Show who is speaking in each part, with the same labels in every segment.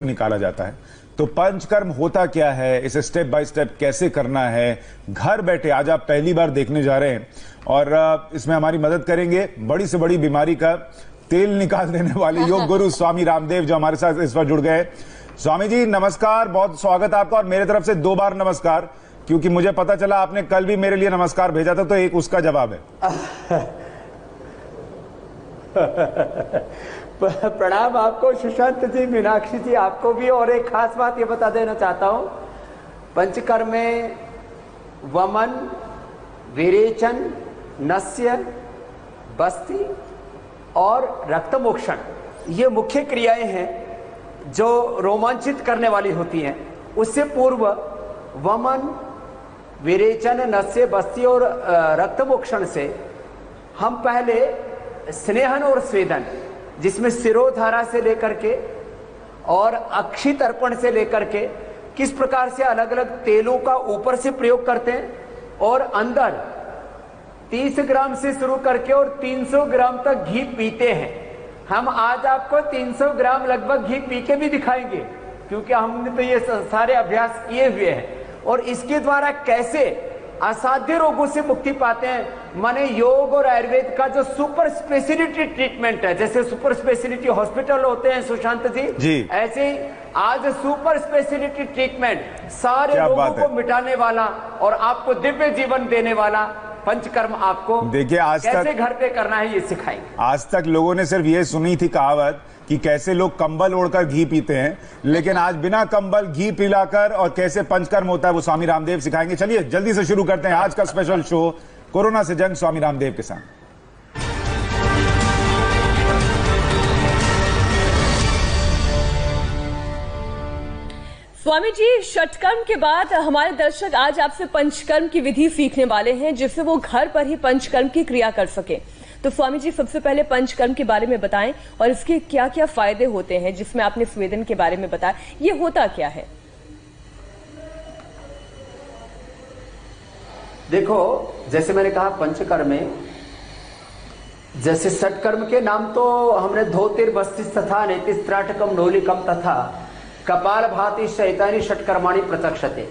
Speaker 1: निकाला जाता है। तो पंचकर्म होता क्या है, इसे स्टेप बाय स्टेप कैसे करना है, घर बैठे आज आप पहली बार देखने जा रहे हैं और इसमें हमारी मदद करेंगे बड़ी से बड़ी बीमारी का तेल निकाल देने वाले योग गुरु स्वामी रामदेव जो हमारे साथ इस बार जुड़ गए। स्वामी जी नमस्कार, बहुत स्वागत आपका और मेरे तरफ से 2 बार नमस्कार, क्योंकि मुझे पता चला आपने कल भी मेरे लिए नमस्कार भेजा था, तो एक उसका जवाब है।
Speaker 2: प्रणाम आपको सुशांत जी, मीनाक्षी जी, आपको भी। और एक खास बात ये बता देना चाहता हूं, पंचकर्म में वमन, विरेचन, नस्य, बस्ती और रक्तमोक्षण ये मुख्य क्रियाएं हैं जो रोमांचित करने वाली होती हैं। उससे पूर्व वमन, विरेचन, नस्य, बस्ती और रक्तमोक्षण से हम पहले स्नेहन और स्वेदन, जिसमें सिरोधारा से लेकर के और अक्षि तर्पण से लेकर के किस प्रकार से अलग अलग तेलों का ऊपर से प्रयोग करते हैं और अंदर 30 ग्राम से शुरू करके और 300 ग्राम तक घी पीते हैं। हम आज आपको 300 ग्राम लगभग घी पी के भी दिखाएंगे, क्योंकि हमने तो ये सारे अभ्यास किए हुए हैं। और इसके द्वारा कैसे असाध्य रोगों से मुक्ति पाते हैं, माने योग और आयुर्वेद का जो सुपर स्पेशलिटी ट्रीटमेंट है, जैसे सुपर स्पेशलिटी हॉस्पिटल होते हैं सुशांत जी, ऐसे ही आज सुपर स्पेशलिटी ट्रीटमेंट सारे रोगों को मिटाने वाला और आपको दिव्य जीवन देने वाला पंचकर्म आपको देखिए आज कैसे घर पे करना है ये सिखाएंगे।
Speaker 1: आज तक लोगों ने सिर्फ ये सुनी थी कहावत कि कैसे लोग कंबल ओढ़कर घी पीते हैं, लेकिन आज बिना कंबल घी पिलाकर और कैसे पंचकर्म होता है वो स्वामी रामदेव सिखाएंगे। चलिए जल्दी से शुरू करते हैं आज का स्पेशल शो कोरोना से जंग स्वामी रामदेव के साथ।
Speaker 3: स्वामी जी, षटकर्म के बाद हमारे दर्शक आज आपसे पंचकर्म की विधि सीखने वाले हैं, जिससे वो घर पर ही पंचकर्म की क्रिया कर सके। तो स्वामी जी सबसे पहले पंचकर्म के बारे में बताएं और इसके क्या क्या फायदे होते हैं, जिसमें आपने स्वेदन के बारे में बताया, ये होता क्या है?
Speaker 2: देखो, जैसे मैंने कहा पंचकर्म में, जैसे षटकर्म के नाम तो हमने धोतिर बस्तिस तथा नेतिस्त्राटकम नोलिकम तथा कपाल भाति शैतानी षटकर्माणी प्रचक्षते।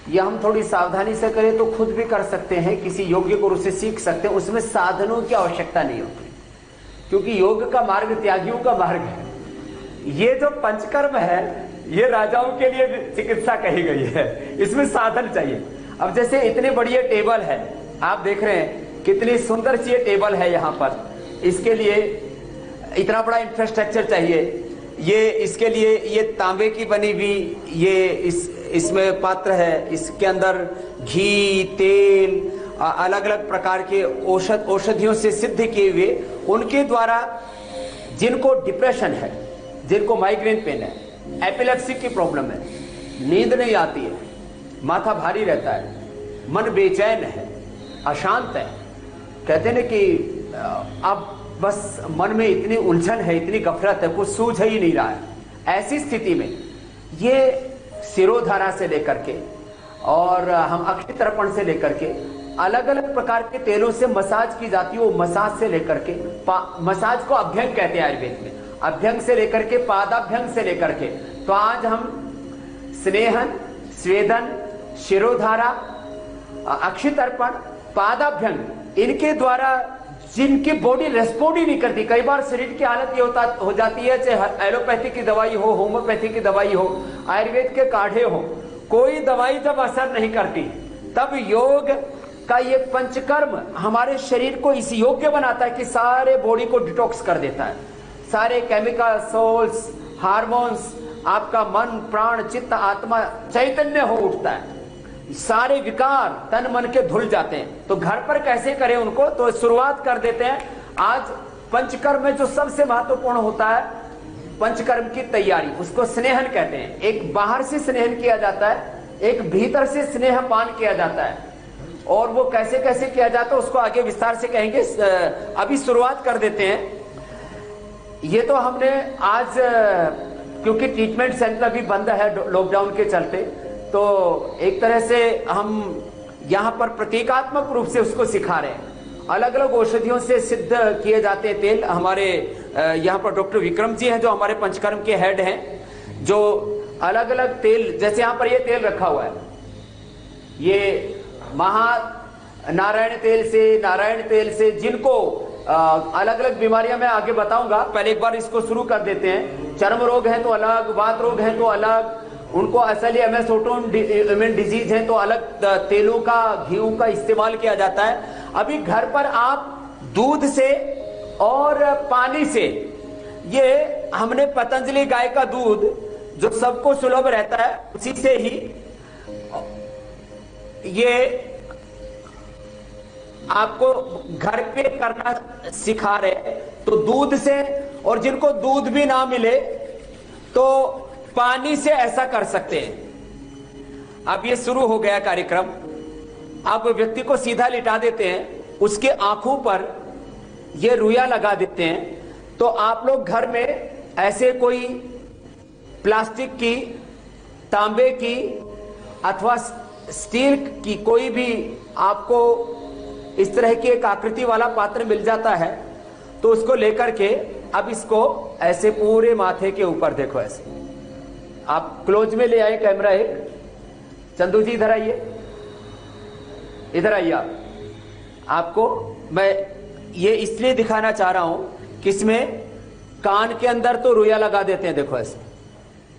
Speaker 2: यह हम थोड़ी सावधानी से करें तो खुद भी कर सकते हैं, किसी योग्य गुरु से सीख सकते हैं। उसमें साधनों की आवश्यकता नहीं होती, क्योंकि योग का मार्ग त्यागियों का मार्ग है। ये जो पंचकर्म है ये राजाओं के लिए चिकित्सा कही गई है, इसमें साधन चाहिए। अब जैसे इतनी बढ़िया टेबल है, आप देख रहे हैं कितनी सुंदर सी टेबल है यहाँ पर, इसके लिए इतना बड़ा इंफ्रास्ट्रक्चर चाहिए। ये इसके लिए ये तांबे की बनी हुई ये इसमें पात्र है, इसके अंदर घी, तेल, अलग अलग प्रकार के औषधियों से सिद्ध किए हुए, उनके द्वारा जिनको डिप्रेशन है, जिनको माइग्रेन पेन है, एपिलेप्सी की प्रॉब्लम है, नींद नहीं आती है, माथा भारी रहता है, मन बेचैन है, अशांत है, कहते हैं कि अब बस मन में इतनी उलझन है, इतनी गफलत है, कुछ सूझ ही नहीं रहा है। ऐसी स्थिति में ये सिरोधारा से लेकर के और हम अक्षि तर्पण से लेकर के अलग अलग प्रकार के तेलों से मसाज की जाती है। वो मसाज से लेकर के मसाज को अभ्यंग कहते हैं आयुर्वेद में, अभ्यंग से लेकर के पादाभ्यंग से लेकर के। तो आज हम स्नेहन, स्वेदन, शिरोधारा, अक्षि तर्पण, पादाभ्यंग, इनके द्वारा जिनकी बॉडी रेस्पॉन्ड ही नहीं करती, कई बार शरीर की हालत ये हो जाती है, चाहे एलोपैथी की दवाई हो, होम्योपैथी की दवाई हो, आयुर्वेद के काढ़े हो, कोई दवाई जब असर नहीं करती, तब योग का ये पंचकर्म हमारे शरीर को इस योग्य बनाता है कि सारे बॉडी को डिटॉक्स कर देता है। सारे केमिकल, सोल्स, हार्मोन्स, आपका मन, प्राण, चित्त, आत्मा चैतन्य हो उठता है, सारे विकार तन मन के धुल जाते हैं। तो घर पर कैसे करें उनको, तो शुरुआत कर देते हैं। आज पंचकर्म में जो सबसे महत्वपूर्ण होता है पंचकर्म की तैयारी, उसको स्नेहन कहते हैं। एक बाहर से स्नेहन किया जाता है, एक भीतर से स्नेह पान किया जाता है, और वो कैसे कैसे किया जाता है उसको आगे विस्तार से कहेंगे। अभी शुरुआत कर देते हैं। ये तो हमने आज, क्योंकि ट्रीटमेंट सेंटर अभी बंद है लॉकडाउन के चलते, तो एक तरह से हम यहाँ पर प्रतीकात्मक रूप से उसको सिखा रहे हैं। अलग अलग औषधियों से सिद्ध किए जाते हैं तेल। हमारे यहाँ पर डॉक्टर विक्रम जी हैं जो हमारे पंचकर्म के हेड हैं। जो अलग अलग तेल, जैसे यहां पर ये तेल रखा हुआ है, ये नारायण तेल से जिनको अलग अलग बीमारियां मैं आगे बताऊंगा, पहले एक बार इसको शुरू कर देते हैं। चर्म रोग है तो अलग, वात रोग है तो अलग, उनको असली एमएस ऑटोइम्यून डिजीज है तो अलग तेलों का, घी का इस्तेमाल किया जाता है। अभी घर पर आप दूध से और पानी से, ये हमने पतंजलि गाय का दूध जो सबको सुलभ रहता है, उसी से ही ये आपको घर पे करना सिखा रहे। तो दूध से, और जिनको दूध भी ना मिले तो पानी से ऐसा कर सकते हैं। अब ये शुरू हो गया कार्यक्रम। अब व्यक्ति को सीधा लिटा देते हैं, उसके आंखों पर ये रुइया लगा देते हैं। तो आप लोग घर में ऐसे कोई प्लास्टिक की, तांबे की अथवा स्टील की कोई भी आपको इस तरह की एक आकृति वाला पात्र मिल जाता है, तो उसको लेकर के अब इसको ऐसे पूरे माथे के ऊपर, देखो ऐसे आप क्लोज में ले आए कैमरा एक, चंदू जी इधर आइए, इधर आइए आप। आपको मैं ये इसलिए दिखाना चाह रहा हूं कि इसमें कान के अंदर तो रुइया लगा देते हैं, देखो ऐसे,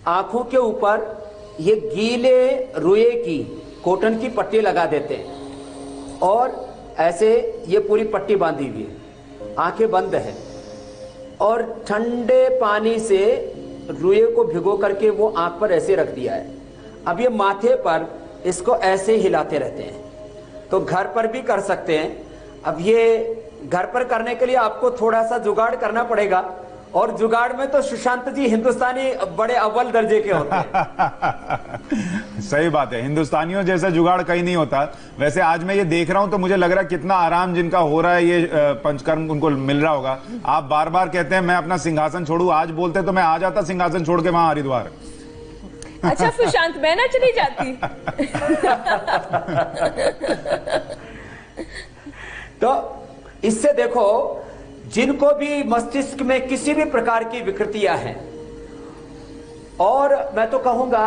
Speaker 2: आंखों के ऊपर ये गीले रुइये की, कॉटन की पट्टी लगा देते हैं और ऐसे ये पूरी पट्टी बांधी हुई है, आंखें बंद है, और ठंडे पानी से रुइये को भिगो करके वो आंख पर ऐसे रख दिया है। अब ये माथे पर इसको ऐसे हिलाते रहते हैं। तो घर पर भी कर सकते हैं। अब ये घर पर करने के लिए आपको थोड़ा सा जुगाड़ करना पड़ेगा, और जुगाड़ में तो सुशांत जी हिंदुस्तानी बड़े अव्वल दर्जे के होते हैं।
Speaker 1: सही बात है, हिंदुस्तानियों जैसा जुगाड़ कहीं नहीं होता। वैसे आज मैं ये देख रहा हूं तो मुझे लग रहा है कितना आराम जिनका हो रहा है, ये पंचकर्म उनको मिल रहा होगा। आप बार बार कहते हैं मैं अपना सिंहासन छोड़ू, आज बोलते तो मैं आ जाता सिंहासन छोड़ के वहां हरिद्वार।
Speaker 3: अच्छा सुशांत, मैं ना चली जाती।
Speaker 2: तो इससे देखो, जिनको भी मस्तिष्क में किसी भी प्रकार की विकृतियां हैं, और मैं तो कहूंगा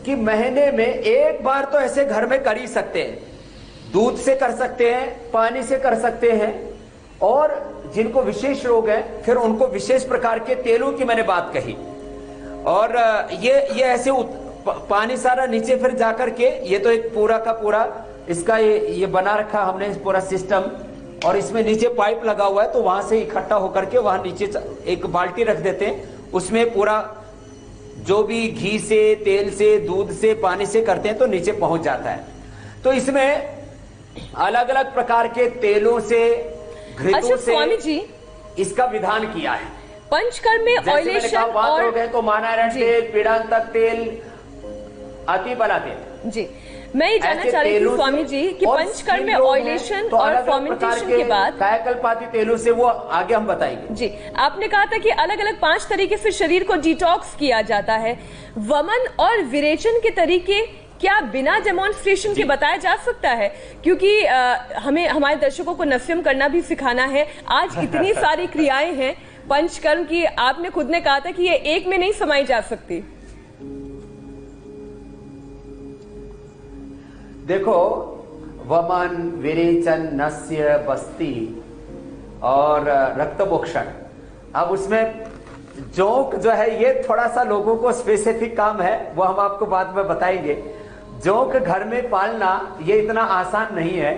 Speaker 2: कि महीने में एक बार तो ऐसे घर में कर ही सकते हैं। दूध से कर सकते हैं, पानी से कर सकते हैं, और जिनको विशेष रोग है फिर उनको विशेष प्रकार के तेलों की मैंने बात कही। और ये ऐसे पानी सारा नीचे फिर जाकर के, ये तो एक पूरा का पूरा इसका ये बना रखा हमने पूरा सिस्टम, और इसमें नीचे पाइप लगा हुआ है, तो वहां से इकट्ठा होकर के वहां नीचे एक बाल्टी रख देते हैं, उसमें पूरा जो भी घी से, तेल से, दूध से, पानी से करते हैं तो नीचे पहुंच जाता है। तो इसमें अलग अलग प्रकार के तेलों से, घृतों से
Speaker 3: स्वामी जी
Speaker 2: इसका विधान किया है।
Speaker 3: पंचकर्म में ऑयलेशन और
Speaker 2: है तो नारायण तेल, पीड़ांतक तेल, अति बला तेल।
Speaker 3: जी, मैं ये जानना चाह रही थी स्वामी जी कि पंचकर्म में ऑयलेशन और फर्मेंटेशन के बाद
Speaker 2: कायाकल्पाती तेलों से, वो आगे हम बताएंगे।
Speaker 3: जी, आपने कहा था कि अलग अलग 5 तरीके से शरीर को डिटॉक्स किया जाता है। वमन और विरेचन के तरीके क्या बिना डेमोन्स्ट्रेशन के बताया जा सकता है? क्योंकि हमें हमारे दर्शकों को नस्यम करना भी सिखाना है। आज इतनी सारी क्रियाएं हैं पंचकर्म की, आपने खुद ने कहा था कि ये एक में नहीं समाई जा सकती।
Speaker 2: देखो, वमन, विरेचन, नस्य, बस्ती और रक्तमोक्षण, अब उसमें जोंक जो है ये थोड़ा सा लोगों को स्पेसिफिक काम है, वो हम आपको बाद में बताएंगे। जोंक घर में पालना ये इतना आसान नहीं है,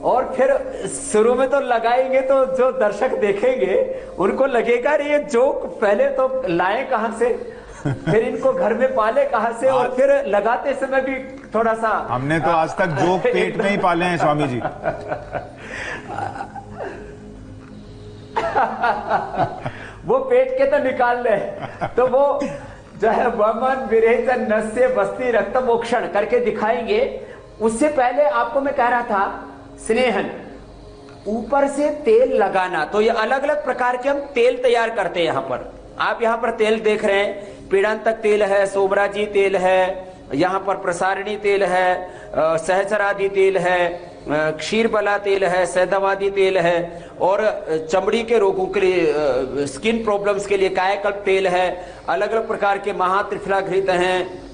Speaker 2: और फिर शुरू में तो लगाएंगे तो जो दर्शक देखेंगे उनको लगेगा ये जोंक पहले तो लाए कहां से, फिर इनको घर में पाले कहां से, और फिर लगाते समय भी थोड़ा सा।
Speaker 1: हमने तो आज तक जोक पेट में ही पाले हैं स्वामी जी।
Speaker 2: वो पेट के तो निकाल ले, तो वो जो है वमन, विरेचन, नस्य, बस्ती, रक्तमोक्षण करके दिखाएंगे। उससे पहले आपको मैं कह रहा था, स्नेहन, ऊपर से तेल लगाना। तो ये अलग अलग प्रकार के हम तेल तैयार करते हैं। यहां पर आप यहां पर तेल देख रहे हैं, पीड़ांतक तेल है, सोमराजी तेल है, यहाँ पर प्रसारणी तेल है, सहचरादि तेल है, क्षीर बला तेल है, सैंधवादी तेल है, और चमड़ी के रोगों के लिए, स्किन प्रॉब्लम्स के लिए कायाकल्प तेल है, अलग अलग प्रकार के महात्रिफला घृत हैं,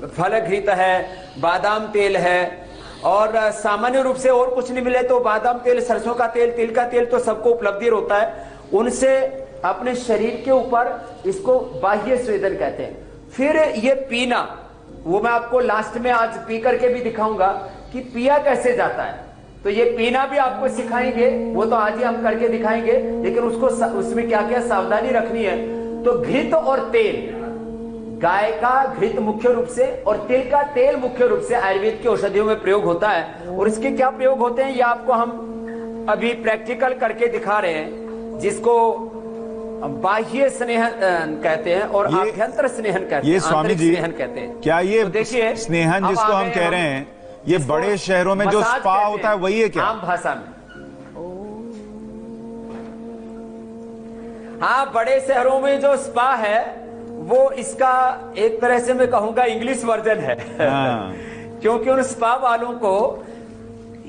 Speaker 2: फल घृत है, बादाम तेल है, और सामान्य रूप से और कुछ नहीं मिले तो बादाम तेल, सरसों का तेल, तिल का तेल तो सबको उपलब्धि होता है। उनसे अपने शरीर के ऊपर, इसको बाह्य स्वेदन कहते हैं। फिर ये पीना, वो मैं आपको लास्ट में आज पी करके भी दिखाऊंगा कि पिया कैसे जाता है। तो ये पीना भी आपको सिखाएंगे, वो तो आज ही हम करके दिखाएंगे, लेकिन उसमें क्या क्या सावधानी रखनी है। तो घृत और तेल, गाय का घृत मुख्य रूप से और तिल का तेल मुख्य रूप से आयुर्वेद की औषधियों में प्रयोग होता है। और इसके क्या प्रयोग होते हैं ये आपको हम अभी प्रैक्टिकल करके दिखा रहे हैं, जिसको बाह्य स्नेहन कहते हैं और आभ्यंतर स्नेहन कहते हैं।
Speaker 1: ये स्वामी जी
Speaker 2: स्नेहन कहते हैं।
Speaker 1: क्या ये
Speaker 2: तो देखिए,
Speaker 1: स्नेहन जिसको हम कह रहे हैं, ये बड़े शहरों में जो स्पा होता है वही है क्या?
Speaker 2: आम भाषा में हाँ, बड़े शहरों में जो स्पा है वो इसका एक तरह से मैं कहूंगा इंग्लिश वर्जन है। क्योंकि उन स्पा वालों को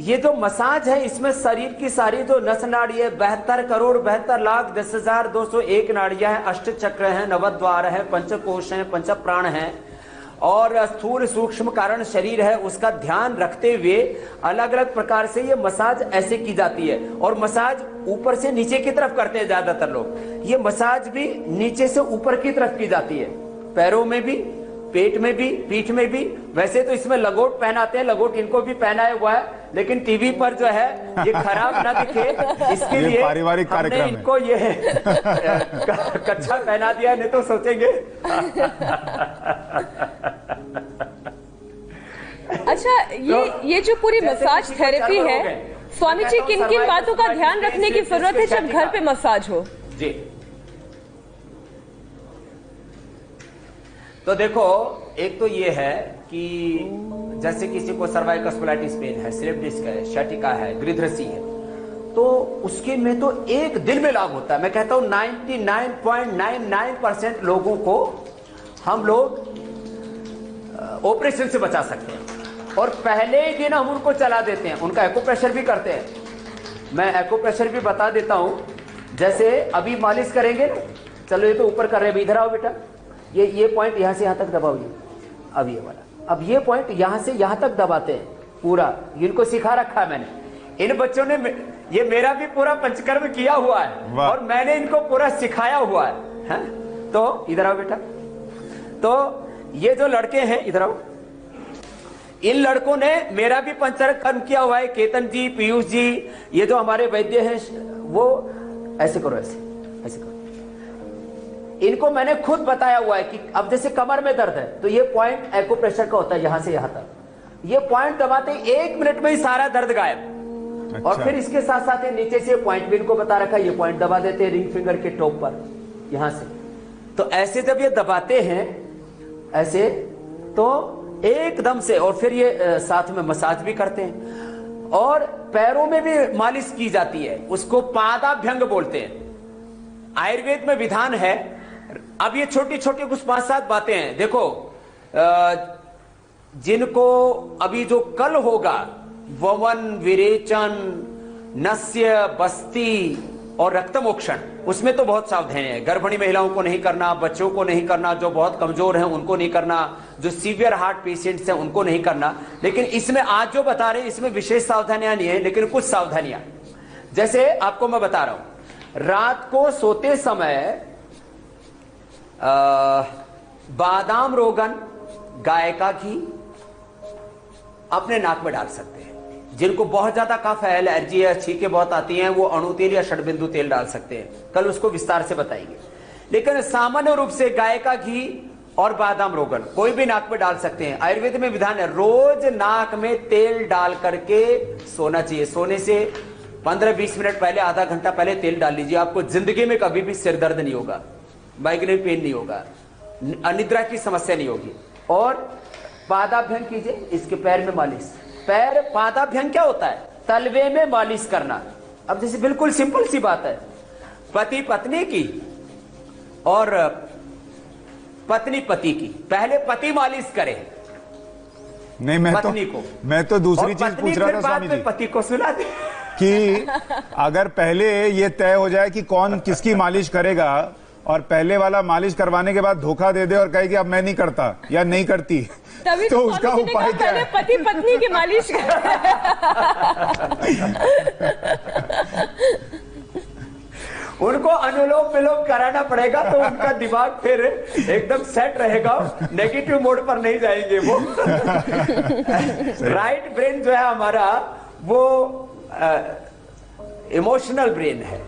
Speaker 2: ये जो मसाज है, इसमें शरीर की सारी जो नस नाड़ी है, 72 करोड़ 72 लाख 10,201 नाड़ियां हैं, अष्ट चक्र हैं, नवद्वार है, पंचकोश हैं, पंच प्राण हैं, और स्थूल सूक्ष्म कारण शरीर है, उसका ध्यान रखते हुए अलग अलग प्रकार से ये मसाज ऐसे की जाती है। और मसाज ऊपर से नीचे की तरफ करते हैं ज्यादातर लोग। ये मसाज भी नीचे से ऊपर की तरफ की जाती है, पैरों में भी, पेट में भी, पीठ में भी। वैसे तो इसमें लगोट पहनाते हैं, लगोट इनको भी पहनाया हुआ है, लेकिन टीवी पर जो है ये खराब ना दिखे इसके लिए
Speaker 1: पारिवारिक कार्यक्रम
Speaker 2: इनको ये कच्छा पहना दिया, नहीं तो सोचेंगे।
Speaker 3: अच्छा, ये जो पूरी मसाज थेरेपी है, स्वामी जी किन किन बातों का ध्यान रखने की जरूरत है जब घर पे मसाज हो? जी,
Speaker 2: तो देखो, एक तो ये है कि जैसे किसी को सर्वाइकल स्पोलाइटिस पेन है, स्लिप डिस्क है, शटिका है, गृध्रसी है, तो उसके में तो एक दिन में लाभ होता है। मैं कहता हूं 99.99% लोगों को हम लोग ऑपरेशन से बचा सकते हैं। और पहले ही दिन हम उनको चला देते हैं, उनका एक्यूप्रेशर भी करते हैं। मैं एक्यूप्रेशर भी बता देता हूं। जैसे अभी मालिश करेंगे ना, चलो ये तो ऊपर कर रहे हैं, इधर आओ बेटा, ये पॉइंट यहां से यहां तक दबाओगे, अब ये वाला, अब ये पॉइंट यहां से यहां तक दबाते हैं पूरा। इनको सिखा रखा है मैंने, इन बच्चों ने, ये मेरा भी पूरा पंचकर्म किया हुआ है और मैंने इनको पूरा सिखाया हुआ है। तो इधर आओ बेटा। तो ये जो लड़के हैं, इधर आओ, इन लड़कों ने मेरा भी पंचकर्म किया हुआ है। केतन जी, पीयूष जी, ये जो हमारे वैद्य हैं, वो ऐसे करो, ऐसे ऐसे करो। इनको मैंने खुद बताया हुआ है कि अब जैसे कमर में दर्द है तो ये पॉइंट एक्यूप्रेशर का होता है, यहां से यहां तक। ये पॉइंट दबाते 1 मिनट में ही सारा दर्द गायब। अच्छा। और फिर इसके साथ साथ नीचे से पॉइंट भी इनको बता रखा है, ये पॉइंट दबा देते हैं रिंग फिंगर के टॉप पर, यहां से। तो ऐसे जब ये दबाते हैं ऐसे, तो एकदम से, और फिर ये साथ में मसाज भी करते हैं। और पैरों में भी मालिश की जाती है, उसको पादाभ्यंग बोलते हैं। आयुर्वेद में विधान है। अब ये छोटी छोटी कुछ 5-7 बातें हैं। देखो, जिनको अभी जो कल होगा, ववन, विरेचन, नस्य, बस्ती और रक्तमोक्षण, उसमें तो बहुत सावधानी है। गर्भिणी महिलाओं को नहीं करना, बच्चों को नहीं करना, जो बहुत कमजोर हैं उनको नहीं करना, जो सीवियर हार्ट पेशेंट्स हैं उनको नहीं करना। लेकिन इसमें आज जो बता रहे हैं इसमें विशेष सावधानियां नहीं है, लेकिन कुछ सावधानियां, जैसे आपको मैं बता रहा हूं, रात को सोते समय बादाम रोगन, गाय का घी अपने नाक में डाल सकते हैं। जिनको बहुत ज्यादा कफ है, एलर्जी है, छींकें बहुत आती हैं, वो अणु तेल या षडबिंदु तेल डाल सकते हैं। कल उसको विस्तार से बताएंगे। लेकिन सामान्य रूप से गाय का घी और बादाम रोगन कोई भी नाक में डाल सकते हैं। आयुर्वेद में विधान है, रोज नाक में तेल डाल करके सोना चाहिए। सोने से 15-20 मिनट पहले, आधा घंटा पहले तेल डाल लीजिए। आपको जिंदगी में कभी भी सिर दर्द नहीं होगा, माइग्रेन पेन नहीं होगा, अनिद्रा की समस्या नहीं होगी। और पादाभ्यंग कीजिए, इसके पैर में मालिश। पैर पादाभ्यंग क्या होता है? तलवे में मालिश करना। अब जैसे बिल्कुल सिंपल सी बात है, पति पत्नी की और पत्नी पति की। पहले पति मालिश करे,
Speaker 1: नहीं,
Speaker 2: पत्नी को।
Speaker 1: मैं तो दूसरी चीज पूछ रहा था स्वामी जी,
Speaker 2: पति को सुला दे
Speaker 1: कि अगर पहले ये तय हो जाए कि कौन किसकी मालिश करेगा और पहले वाला मालिश करवाने के बाद धोखा दे दे और कहे कि अब मैं नहीं करता या नहीं करती,
Speaker 3: तभी
Speaker 1: तो उसका उपाय क्या है?
Speaker 3: पति पत्नी की मालिश
Speaker 2: उनको अनुलोम विलोम कराना पड़ेगा, तो उनका दिमाग फिर एकदम सेट रहेगा, नेगेटिव मोड पर नहीं जाएंगे वो। राइट ब्रेन जो है हमारा वो इमोशनल ब्रेन है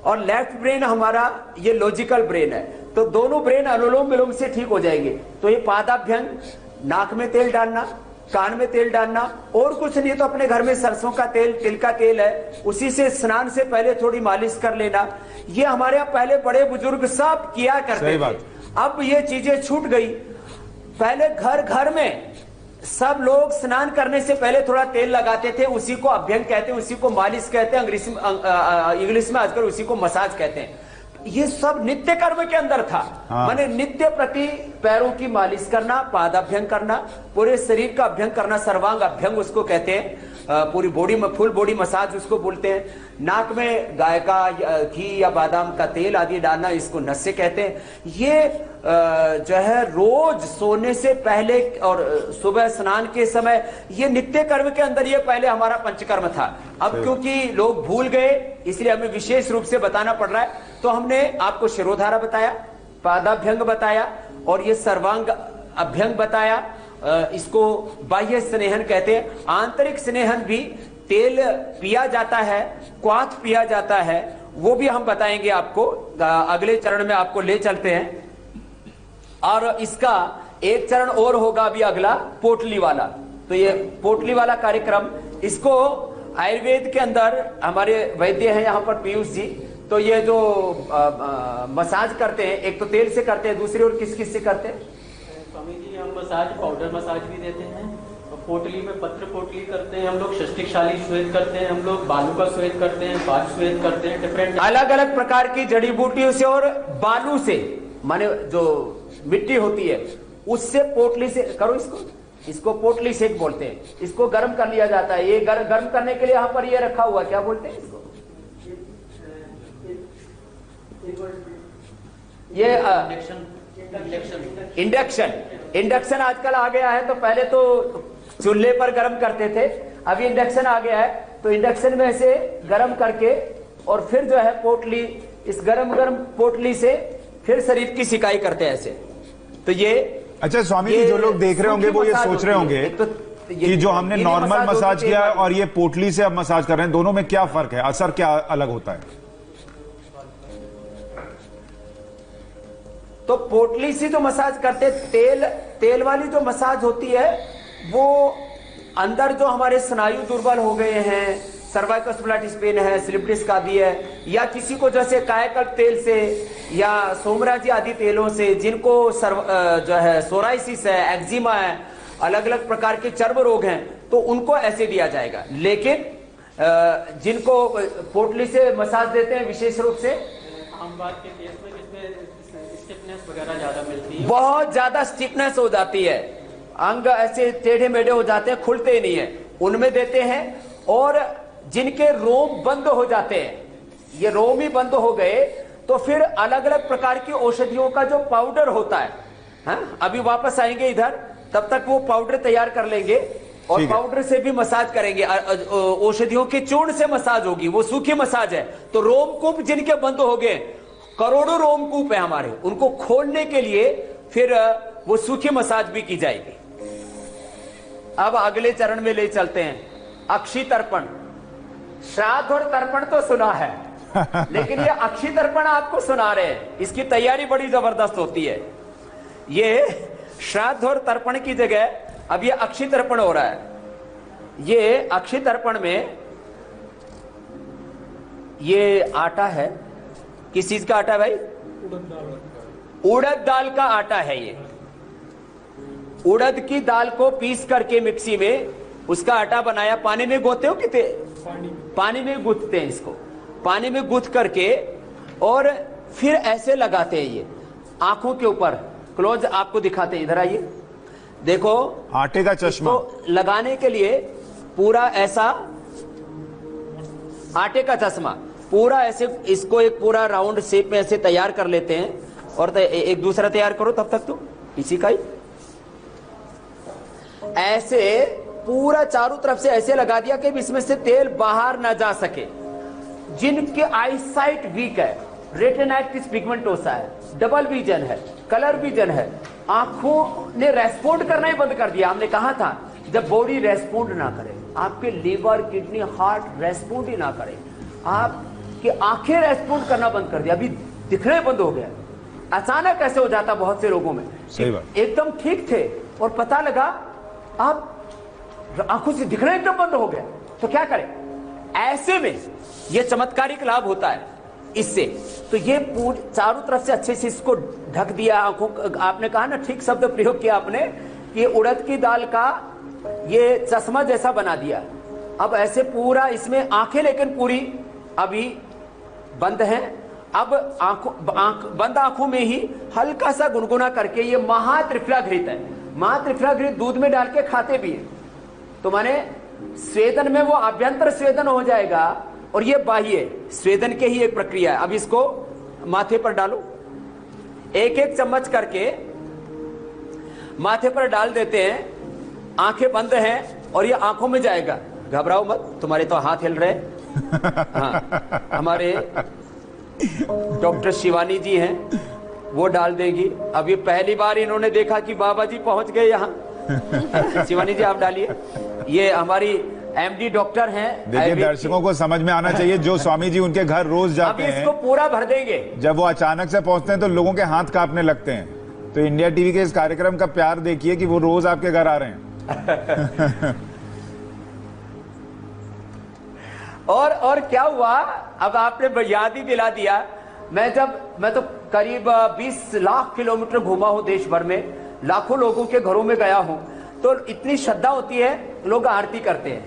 Speaker 2: और लेफ्ट ब्रेन हमारा ये लॉजिकल ब्रेन है। तो दोनों ब्रेन अनुलोम विलोम से ठीक हो जाएंगे। तो ये पादाभ्यंग, नाक में तेल डालना, कान में तेल डालना, और कुछ नहीं तो अपने घर में सरसों का तेल, तिल का तेल है, उसी से स्नान से पहले थोड़ी मालिश कर लेना। ये हमारे यहाँ पहले बड़े बुजुर्ग सब किया करते थे। अब ये चीजें छूट गई। पहले घर घर में सब लोग स्नान करने से पहले थोड़ा तेल लगाते थे, उसी को अभ्यंग कहते हैं, उसी को मालिश कहते हैं, इंग्लिश में आजकल उसी को मसाज कहते हैं। ये सब नित्य कर्म के अंदर था। माने नित्य प्रति पैरों की मालिश करना, पादाभ्यंग करना, पूरे शरीर का अभ्यंग करना, सर्वांग अभ्यंग उसको कहते हैं, पूरी बॉडी में फुल बॉडी मसाज उसको बोलते हैं। नाक में गाय का घी या बादाम का तेल आदि डालना, इसको नस्य कहते हैं। ये जो है रोज सोने से पहले और सुबह स्नान के समय, ये नित्य कर्म के अंदर ये पहले हमारा पंचकर्म था। अब क्योंकि लोग भूल गए इसलिए हमें विशेष रूप से बताना पड़ रहा है। तो हमने आपको शिरोधारा बताया, पादाभ्यंग बताया और ये सर्वांग अभ्यंग बताया। इसको बाह्य स्नेहन कहते हैं। आंतरिक स्नेहन भी तेल पिया जाता है, क्वाथ पिया जाता है, वो भी हम बताएंगे आपको। अगले चरण में आपको ले चलते हैं। और इसका एक चरण और होगा अभी अगला, पोटली वाला। तो ये पोटली वाला कार्यक्रम, इसको आयुर्वेद के अंदर हमारे वैद्य हैं यहाँ पर पीयूष जी, तो ये जो मसाज करते हैं, एक तो तेल से करते हैं, दूसरी और किस किस से करते हैं?
Speaker 4: स्वामी जी हम मसाज, पाउडर मसाज भी देते हैं, और पोटली में पत्र पोटली करते हैं हम लोग, षष्टिकशाली श्वेत करते हैं हम लोग, बालू का श्वेत करते हैं, बाल श्वेत करते हैं, डिफरेंट
Speaker 2: अलग अलग प्रकार की जड़ी बूटियों से और बालू से, माने जो मिट्टी होती है उससे पोटली से करो। इसको पोटली सेक बोलते हैं। इसको गर्म कर लिया जाता है। ये गर्म करने के लिए यहाँ पर ये रखा हुआ, क्या बोलते हैं इसको? ये इंडक्शन आजकल आ गया है। तो पहले तो चूल्हे पर गर्म करते थे, अभी इंडक्शन आ गया है। तो इंडक्शन में से गर्म करके और फिर जो है पोटली, इस गरम पोटली से फिर शरीर की सिकाई करते हैं ऐसे। तो ये
Speaker 1: अच्छा स्वामी जी, जो लोग देख रहे होंगे वो ये सोच रहे होंगे कि जो हमने नॉर्मल मसाज किया और ये पोटली से अब मसाज कर रहे हैं, दोनों में क्या फर्क है, असर क्या अलग होता है?
Speaker 2: तो पोटली से जो मसाज करते, तेल वाली जो मसाज होती है, वो अंदर जो हमारे स्नायु दुर्बल हो गए हैं, सर्वाइकल स्प्लैटिस पेन है, स्लिप डिस्क आदि है, या किसी को जैसे कायाकल्प तेल से या सोमराजी आदि तेलों से, जिनको जो है सोराइसिस है, एक्जिमा है, अलग अलग प्रकार के चर्म रोग हैं, तो उनको ऐसे दिया जाएगा। लेकिन जिनको पोटली से मसाज देते हैं विशेष रूप से,
Speaker 4: आम बात के केस में जिसमें स्टिफनेस वगैरह ज्यादा मिलती है,
Speaker 2: बहुत ज्यादा स्टिफनेस हो जाती है, अंग ऐसे टेढ़े मेढ़े हो जाते हैं, खुलते ही नहीं है, उनमें देते हैं। और जिनके रोम बंद हो जाते हैं, ये रोम ही बंद हो गए, तो फिर अलग अलग प्रकार की औषधियों का जो पाउडर होता है, हाँ? अभी वापस आएंगे इधर, तब तक वो पाउडर तैयार कर लेंगे और पाउडर से भी मसाज करेंगे। औषधियों के चूर्ण से मसाज होगी, वो सूखी मसाज है। तो रोमकूप जिनके बंद हो गए, करोड़ों रोमकूप है हमारे, उनको खोलने के लिए फिर वो सूखी मसाज भी की जाएगी। अब अगले चरण में ले चलते हैं, अक्षी तर्पण। श्राद्ध और तर्पण तो सुना है, लेकिन ये अक्षी तर्पण आपको सुना रहे हैं, इसकी तैयारी बड़ी जबरदस्त होती है। ये श्राद्ध और तर्पण की जगह अब ये अक्षी तर्पण हो रहा है। ये अक्षी तर्पण में ये आटा है, किस चीज का आटा है भाई? उड़द दाल का आटा है। ये उड़द की दाल को पीस करके मिक्सी में उसका आटा बनाया, पानी में गोते हो कितने? पानी में गूंथते हैं इसको, पानी में गूंथ करके और फिर ऐसे लगाते हैं ये आंखों के ऊपर। क्लोज आपको दिखाते हैं, इधर आइए। देखो
Speaker 1: आटे का चश्मा
Speaker 2: इसको लगाने के लिए पूरा ऐसा आटे का चश्मा पूरा ऐसे इसको एक पूरा राउंड शेप में ऐसे तैयार कर लेते हैं और एक दूसरा तैयार करो तब तक तो इसी का ही ऐसे पूरा चारों तरफ से ऐसे लगा दिया कि इसमें से तेल बाहर ना जा सके। जिनके आईसाइट वीक है, रेटिनाइटिस पिगमेंटोसा है, डबल विजन है, कलर विजन है, आंखों ने रेस्पोंड करना ही बंद कर दिया। हमने कहा था जब बॉडी रेस्पोंड ना करे, आपके लीवर किडनी हार्ट रेस्पोंड ही ना करे, आपकी आंखें रेस्पोंड करना बंद कर दिया, अभी दिखने बंद हो गया। अचानक ऐसे हो जाता बहुत से लोगों में,
Speaker 1: सही बात।
Speaker 2: एकदम ठीक थे और पता लगा आप आंखों से दिखना एकदम बंद हो गया, तो क्या करें? ऐसे में यह चमत्कारिक लाभ होता है इससे। तो ये चारों तरफ से अच्छे से इसको ढक दिया आंखों। आपने कहा ना, ठीक शब्द प्रयोग किया आपने कि उड़द की दाल का ये चश्मा जैसा बना दिया। अब ऐसे पूरा इसमें आंखें लेकिन पूरी अभी बंद हैं। अब बंद आंखों में ही हल्का सा गुनगुना करके, ये महात्रिफलाघृत है, महात्रिफलाघृत दूध में डाल के खाते भी है, तो माने स्वेदन में वो आभ्यंतर स्वेदन हो जाएगा और ये बाह्य स्वेदन के ही एक प्रक्रिया है। अब इसको माथे पर डालो, एक एक चम्मच करके माथे पर डाल देते हैं, आंखें बंद हैं और ये आंखों में जाएगा। घबराओ मत, तुम्हारे तो हाथ हिल रहे। हाँ, हमारे डॉक्टर शिवानी जी हैं, वो डाल देगी। अभी पहली बार इन्होंने देखा कि बाबा जी पहुंच गए यहाँ। शिवानी जी आप डालिए। ये हमारी एमडी डॉक्टर हैं।
Speaker 1: देखिए दर्शकों को समझ में आना चाहिए, जो स्वामी जी उनके घर रोज जाते हैं,
Speaker 2: इसको पूरा भर देंगे।
Speaker 1: जब वो अचानक से पहुंचते हैं तो लोगों के हाथ कांपने लगते हैं। तो इंडिया टीवी के इस कार्यक्रम का प्यार देखिए कि वो रोज आपके घर आ रहे हैं।
Speaker 2: और क्या हुआ, अब आपने याद ही दिला दिया। मैं तो करीब 20 लाख किलोमीटर घूमा हूं देश भर में, लाखों लोगों के घरों में गया हूं, तो इतनी श्रद्धा होती है, लोग आरती करते हैं,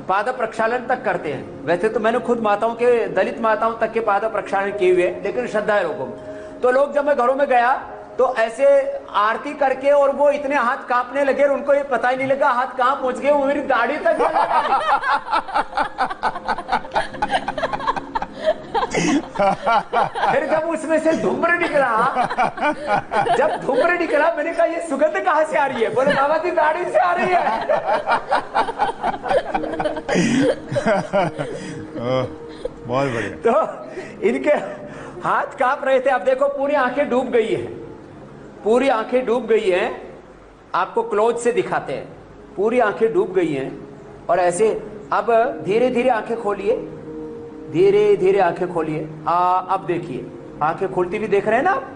Speaker 2: पाद प्रक्षालन तक करते हैं। वैसे तो मैंने खुद माताओं के, दलित माताओं तक के पाद प्रक्षालन किए हुए, लेकिन श्रद्धा है लोगों में। तो लोग जब मैं घरों में गया तो ऐसे आरती करके, और वो इतने हाथ कांपने लगे और उनको ये पता ही नहीं लगा हाथ कहां पहुंच गए, वो मेरी दाढ़ी तक फिर जब उसमें से धूम्र निकला, मैंने कहा ये सुगंध कहां से आ रही है? बोले बाबा जी दाढ़ी से आ रही है।
Speaker 1: बहुत बढ़िया।
Speaker 2: तो इनके हाथ कांप रहे थे। अब देखो पूरी आंखें डूब गई है, पूरी आंखें डूब गई हैं। आपको क्लोज से दिखाते हैं, पूरी आंखें डूब गई हैं। और ऐसे अब धीरे धीरे आंखें खोलिए, धीरे धीरे आंखें खोलिए। अब देखिए आंखें खोलती भी देख रहे हैं ना आप?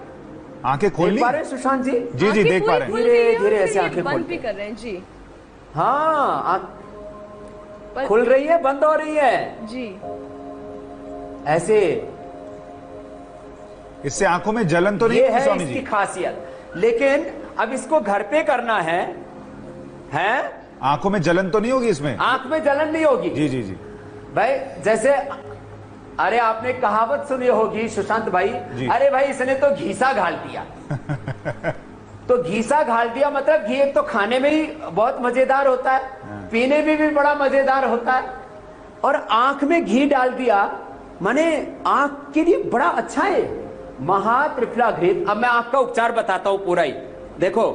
Speaker 1: आंखें खोल
Speaker 2: पा रहे हैं सुशांत जी?
Speaker 1: जी जी देख पा रहे हैं।
Speaker 2: धीरे धीरे ऐसे आंखें
Speaker 3: बंद भी कर रहे हैं जी।
Speaker 2: हाँ, खुल रही है, बंद हो रही है
Speaker 3: जी।
Speaker 2: ऐसे
Speaker 1: इससे आंखों में जलन तो नहीं
Speaker 2: ये
Speaker 1: होगी
Speaker 2: है
Speaker 1: स्वामी
Speaker 2: इसकी
Speaker 1: जी?
Speaker 2: खासियत। लेकिन अब इसको घर पे करना है।
Speaker 1: आंखों में जलन तो नहीं होगी इसमें?
Speaker 2: आंख में जलन नहीं होगी
Speaker 1: जी जी जी
Speaker 2: भाई। जैसे अरे आपने कहावत सुनी होगी सुशांत भाई, अरे भाई इसने तो घीसा घाल दिया। तो घीसा घाल दिया मतलब घी एक तो खाने में ही बहुत मजेदार होता है, पीने में भी बड़ा मजेदार होता है, और आंख में घी डाल दिया माने आंख के लिए बड़ा अच्छा है, महात्रिफलाघृत। अब मैं आंख का उपचार बताता हूं पूरा ही। देखो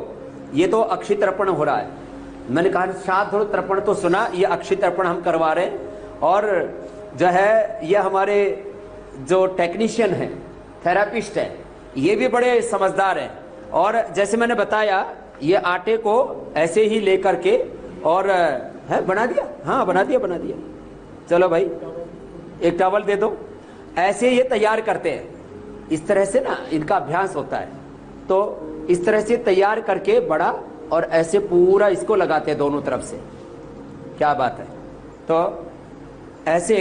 Speaker 2: ये तो अक्षि तर्पण हो रहा है, मैंने कहा श्राद्ध तर्पण तो सुना, ये अक्षि तर्पण हम करवा रहे हैं। और जो है ये हमारे जो टेक्नीशियन हैं, थेरापिस्ट हैं, ये भी बड़े समझदार हैं। और जैसे मैंने बताया ये आटे को ऐसे ही लेकर के और है बना दिया। हाँ बना दिया। चलो भाई एक टॉवल दे दो। ऐसे ये तैयार करते हैं, इस तरह से ना इनका अभ्यास होता है। तो इस तरह से तैयार करके बड़ा, और ऐसे पूरा इसको लगाते हैं दोनों तरफ से। क्या बात है। तो ऐसे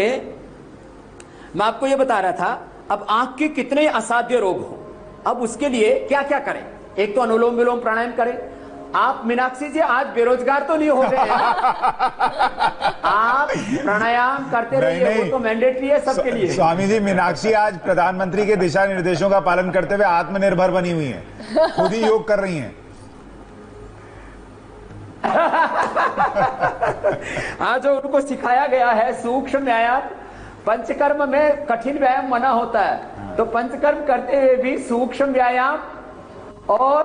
Speaker 2: मैं आपको ये बता रहा था, अब आंख के कितने असाध्य रोग हो, अब उसके लिए क्या क्या करें। एक तो अनुलोम विलोम प्राणायाम करें। आप मीनाक्षी जी आज बेरोजगार तो नहीं हो गए हैं? आप प्राणायाम करते रहिए, वो तो मैंडेटरी है सबके लिए।
Speaker 1: स्वामी जी मीनाक्षी आज प्रधानमंत्री के दिशा निर्देशों का पालन करते हुए आत्मनिर्भर बनी हुई हैं, खुद ही योग कर रही हैं।
Speaker 2: हाँ, जो उनको सिखाया गया है सूक्ष्म व्यायाम, पंचकर्म में कठिन व्यायाम मना होता है, तो पंचकर्म करते हुए भी सूक्ष्म व्यायाम और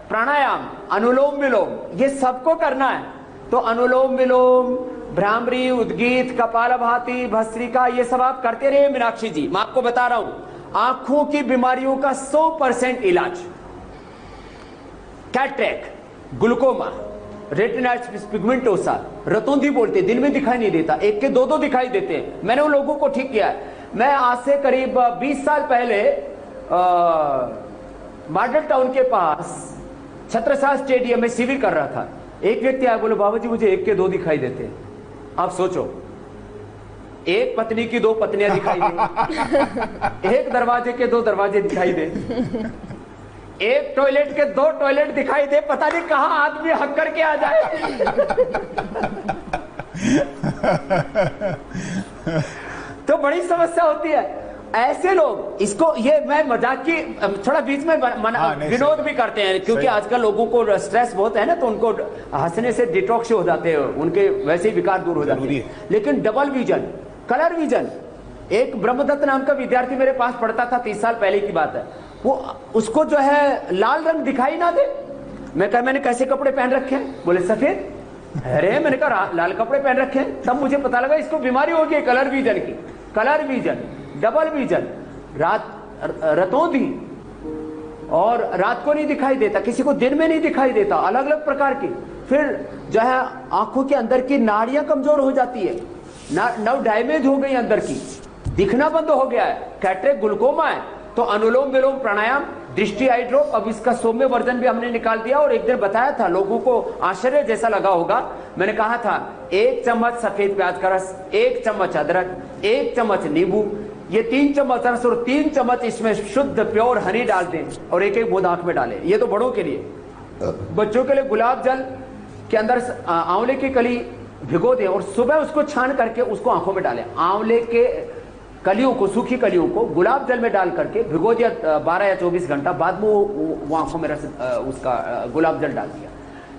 Speaker 2: प्राणायाम, अनुलोम विलोम, ये सबको करना है। तो अनुलोम विलोम, भ्रामरी, उद्गीत, कपालभाति, भस्त्रिका, ये सब आप करते रहिए मीनाक्षी जी। मैं आपको बता रहा हूं, आंखों की बीमारियों का 100% इलाज, कैटरेक्ट, ग्लूकोमा, रेटिनाइटिस पिगमेंटोसा, रतौंधी बोलते, दिन में दिखाई नहीं देता, एक के दो दिखाई देते हैं। मैंने उन लोगों को ठीक किया है। मैं आज से करीब 20 साल पहले मॉडल टाउन के पास छत्रसाल स्टेडियम में शिविर कर रहा था। एक व्यक्ति आया, बोले बाबा जी मुझे एक के दो दिखाई देते हैं। आप सोचो, एक पत्नी की दो पत्नियां दिखाई दे, एक दरवाजे के दो दरवाजे दिखाई दे, एक टॉयलेट के दो टॉयलेट दिखाई दे, पता नहीं कहां आदमी हक करके आ जाए। तो बड़ी समस्या होती है। ऐसे लोग, इसको ये मैं मजाक की थोड़ा बीच में विनोद भी करते हैं, क्योंकि आजकल लोगों को स्ट्रेस बहुत है ना, तो उनको हंसने से डिटॉक्स हो जाते हैं, उनके वैसे ही विकार दूर हो जाते हैं। लेकिन डबल विजन, कलर विजन, एक ब्रह्मदत्त नाम का विद्यार्थी मेरे पास पढ़ता था, 30 साल पहले की बात है। वो उसको जो है लाल रंग दिखाई ना दे। मैंने कैसे कपड़े पहन रखे हैं? बोले सफेद। अरे मैंने कहा लाल कपड़े पहन रखे हैं। तब मुझे पता लगा इसको बीमारी हो गई कलर विजन की। कलर विजन, डबल विजन, रतौंधी, और रात को नहीं दिखाई देता, किसी को दिन में नहीं दिखाई देता, अलग अलग प्रकार की। फिर जो है आंखों के अंदर की नाड़ियां कमजोर हो जाती है, नर्व डैमेज हो गई अंदर की, दिखना बंद हो गया है, कैटरेक्ट, ग्लूकोमा है। तो अनुलोम विलोम प्राणायाम, दृष्टि आई ड्रॉप, अब इसका सौम्य वर्जन भी हमने निकाल दिया। और एक दिन बताया था, लोगों को आश्चर्य जैसा लगा होगा। मैंने कहा था 1 चम्मच सफेद प्याज का रस, 1 चम्मच अदरक, 1 चम्मच नींबू, ये 3 चम्मच रस और 3 चम्मच इसमें शुद्ध प्योर हनी डाल दें और एक बूंद आंख में डालें। ये तो बड़ों के लिए। बच्चों के लिए गुलाब जल के अंदर आंवले की कली भिगो दें और सुबह उसको छान करके उसको आंखों में डालें। आंवले के कलियों को, सूखी कलियों को गुलाब जल में डाल करके भिगो दिया 12 या 24 घंटा बाद में वो आंखों में रस उसका गुलाब जल डाल दिया।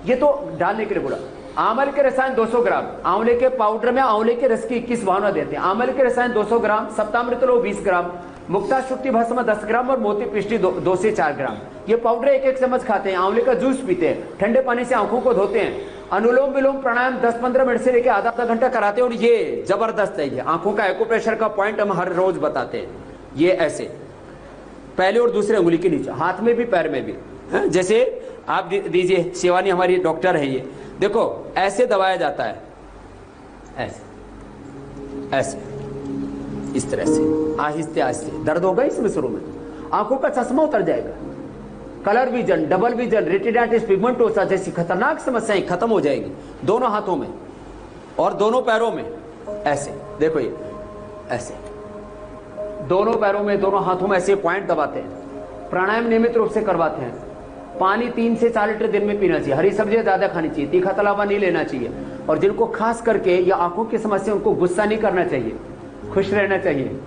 Speaker 2: ये तो डालने के लिए बोला। आंवले के रसायन 200 ग्राम, आंवले के पाउडर में आंवले के रस की 21 भावना देते हैं। आंवले के रसायन 200 ग्राम, सप्तामृत लो 20 ग्राम, मुक्ता शुक्ति भस्म 10 ग्राम और मोती पिष्टी 2 से 4 ग्राम। ये पाउडर 1-1 चम्मच खाते हैं। आंवले का जूस पीते हैं, ठंडे पानी से आंखों को धोते हैं। अनुलोम विलोम प्राणायाम 10-15 मिनट से लेकर आधा घंटा कराते हैं। और ये जबरदस्त है, ये आंखों का एक्यूप्रेशर का पॉइंट हम हर रोज बताते हैं। ये ऐसे पहले और दूसरे उंगली के नीचे, हाथ में भी पैर में भी, जैसे आप दीजिए, शिवानी हमारी डॉक्टर है, ये देखो ऐसे दबाया जाता है, ऐसे ऐसे इस तरह से आहिस्ते आहिस्ते। दर्द होगा इसमें शुरू में, आंखों का चश्मा उतर जाएगा। Colour vision, double vision, retinitis pigmentosa जैसी खतरनाक समस्याएं खत्म हो जाएगी दोनों हाथों में और दोनों पैरों में। ऐसे देखो, ये ऐसे दोनों पैरों में, दोनों हाथों में ऐसे पॉइंट दबाते हैं। प्राणायाम नियमित रूप से करवाते हैं। पानी 3 से 4 लीटर दिन में पीना चाहिए। हरी सब्जियां ज्यादा खानी चाहिए, तीखा तलावा नहीं लेना चाहिए। और जिनको खास करके या आंखों की समस्या, उनको गुस्सा नहीं करना चाहिए, खुश रहना चाहिए।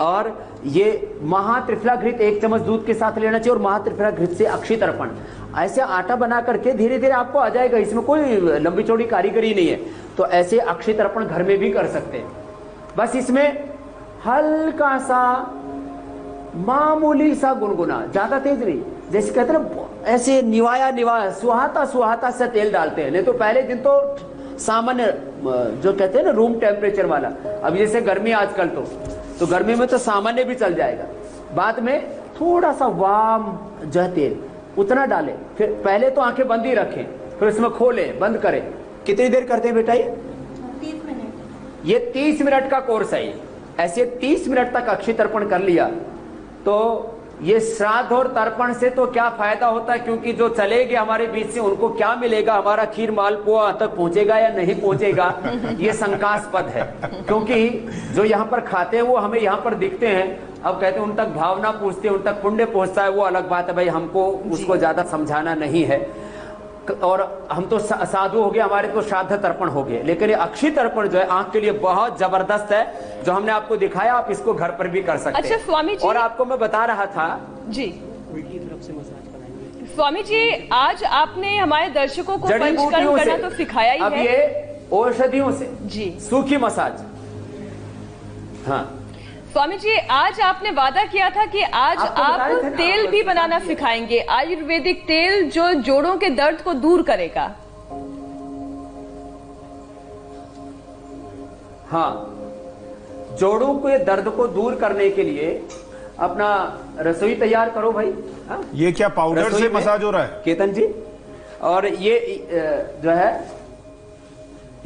Speaker 2: और ये महात्रिफला घृत 1 चम्मच दूध के साथ लेना चाहिए। और महात्रिफला घृत से अक्षी तर्पण, ऐसे आटा बना करके धीरे धीरे आपको आ जाएगा, इसमें कोई लंबी चौड़ी कारीगरी नहीं है। तो ऐसे अक्षी तर्पण घर में भी कर सकते हैं। बस इसमें हल्का सा मामूली सा गुनगुना, ज्यादा तेज नहीं, जैसे कहते हैं ना ऐसे निवाया सुहाता सा तेल डालते हैं। नहीं तो पहले दिन तो सामान्य, जो कहते हैं ना रूम टेम्परेचर वाला। अब जैसे गर्मी आजकल, तो गर्मी में तो सामान्य भी चल जाएगा। बाद में थोड़ा सा वार्म जो है तेल उतना डालें। फिर पहले तो आंखें बंद ही रखें, फिर उसमें खोलें, बंद करें। कितनी देर करते हैं बेटा? ये
Speaker 5: 30 मिनट।
Speaker 2: ये 30 मिनट का कोर्स है। ऐसे 30 मिनट तक अक्षी तर्पण कर लिया तो ये श्राद्ध और तर्पण से तो क्या फायदा होता है, क्योंकि जो चले गए हमारे बीच से उनको क्या मिलेगा? हमारा खीर मालपुआ तक पहुंचेगा या नहीं पहुंचेगा, ये शंकास्पद है। क्योंकि जो यहाँ पर खाते हैं वो हमें यहाँ पर दिखते हैं। अब कहते हैं उन तक भावना पूछते हैं, उन तक पुण्य पहुंचता है, वो अलग बात है भाई, हमको उसको ज्यादा समझाना नहीं है। और हम तो साधु हो गए, हमारे तो श्राद्ध तर्पण हो गए। लेकिन ये अक्षी तर्पण जो है आंख के लिए बहुत जबरदस्त है, जो हमने आपको दिखाया। आप इसको घर पर भी कर सकते हैं।
Speaker 3: अच्छा स्वामी जी,
Speaker 2: और आपको मैं बता रहा था
Speaker 3: जी, स्वामी जी, आज आपने हमारे दर्शकों को
Speaker 2: जड़ी
Speaker 3: पंचकर्म
Speaker 2: बूटियों
Speaker 3: करना
Speaker 2: से,
Speaker 3: तो सिखाया ही
Speaker 2: अब
Speaker 3: है।
Speaker 2: ये औषधियों से
Speaker 3: जी
Speaker 2: सूखी मसाज। हाँ
Speaker 3: स्वामी जी, आज आपने वादा किया था कि आज
Speaker 2: आपको
Speaker 3: आप
Speaker 2: बताए थे ना,
Speaker 3: तेल
Speaker 2: आपको
Speaker 3: भी
Speaker 2: बता
Speaker 3: बनाना
Speaker 2: दिया।
Speaker 3: सिखाएंगे, आयुर्वेदिक तेल जो जोड़ों के दर्द को दूर करेगा।
Speaker 2: हाँ, जोड़ों के दर्द को दूर करने के लिए अपना रसोई तैयार करो भाई। हाँ?
Speaker 1: ये क्या पाउडर
Speaker 2: रसोई
Speaker 1: से
Speaker 2: में,
Speaker 1: मसाज हो रहा है?
Speaker 2: केतन जी, और ये जो है